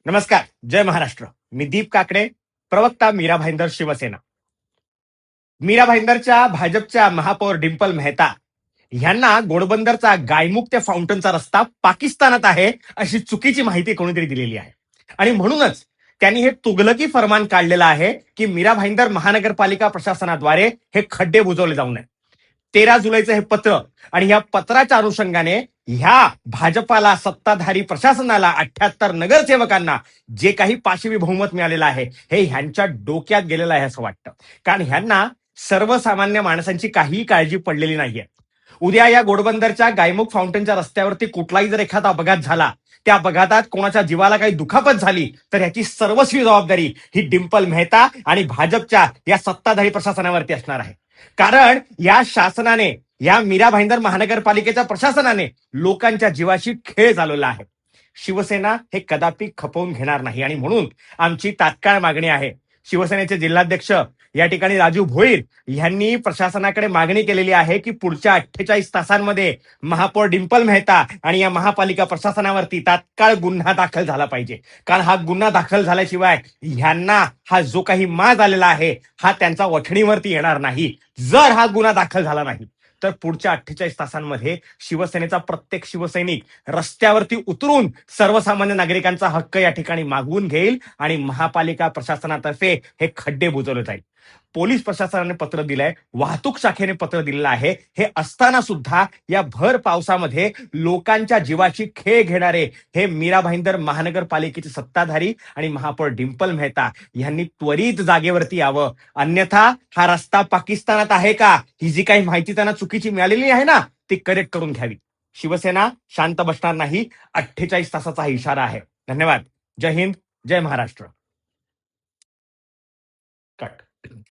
नमस्कार. जय महाराष्ट्र. मी दीप काकडे, प्रवक्ता मीरा भाईंदर, शिवसेना. मीरा भाईंदरच्या भाजपच्या महापौर डिंपल मेहता यांना घोडबंदरचा गायमुख फाउंटनचा रस्ता पाकिस्तानात आहे अशी चुकीची माहिती कोणीतरी दिलेली आहे. आणि म्हणूनच त्यांनी हे तुगलकी फरमान काढलेलं आहे की मीरा भाईंदर महानगरपालिका प्रशासनाद्वारे हे खड्डे बुजवले जाऊ नये. 13 जुलैचं हे पत्र आणि या पत्राच्या अनुषंगाने ह्या भाजपाला, सत्ताधारी प्रशासनाला, 78 नगरसेवकांना जे काही पाशवी बहुमत मिळालेलं आहे हे ह्यांच्या डोक्यात गेलेलं आहे असं वाटतं. कारण ह्यांना सर्वसामान्य माणसांची काहीही काळजी पडलेली नाहीये. उद्या या घोडबंदरच्या गायमुख फाउंटनच्या रस्त्यावरती कुठलाही जर एखादा अपघात झाला, त्या अपघातात कोणाच्या जीवाला काही दुखापत झाली तर ह्याची सर्वस्वी जबाबदारी ही डिंपल मेहता आणि भाजपच्या या सत्ताधारी प्रशासनावरती असणार आहे. कारण या शासनाने, या मीरा भाईंदर महानगरपालिकेच्या प्रशासनाने लोकांच्या जीवाशी खेळ चालवला आहे. शिवसेना हे कदापि खपवून घेणार नाही आणि म्हणून आमची तात्काळ मागणी आहे. शिवसेनेचे जिल्हाध्यक्ष या ठिकाणी राजू भोईर यांनी प्रशासनाकडे मागणी केलेली आहे की पुढच्या 48 तासांमध्ये महापौर डिंपल मेहता आणि या महापालिका प्रशासनावरती तात्काळ गुन्हा दाखल झाला पाहिजे. कारण हा गुन्हा दाखल झाल्याशिवाय ह्यांना हा जो काही माज आलेला आहे हा त्यांचा वठणीवरती येणार नाही. जर हा गुन्हा दाखल झाला नाही तर पुढच्या 48 तासांमध्ये शिवसेनेचा प्रत्येक शिवसैनिक रस्त्यावरती उतरून सर्वसामान्य नागरिकांचा हक्क या ठिकाणी मागवून घेईल आणि महापालिका प्रशासनातर्फे हे खड्डे बुजवले जाईल. पोलीस प्रशासनाने पत्र दिलंय, वाहतूक शाखेने पत्र दिलेलं आहे. हे असताना सुद्धा या भर पावसामध्ये लोकांच्या जीवाची खेळ घेणारे हे मीरा भाईंदर महानगरपालिकेचे सत्ताधारी आणि महापौर डिंपल मेहता यांनी त्वरित जागेवरती यावं. अन्यथा हा रस्ता पाकिस्तानात आहे का ही जी काही माहिती त्यांना चुकीची मिळालेली आहे ना ती करेक्ट करून घ्यावी. शिवसेना शांत बसणार नाही. 48 तासाचा हा इशारा आहे. धन्यवाद. जय हिंद, जय महाराष्ट्र. कट.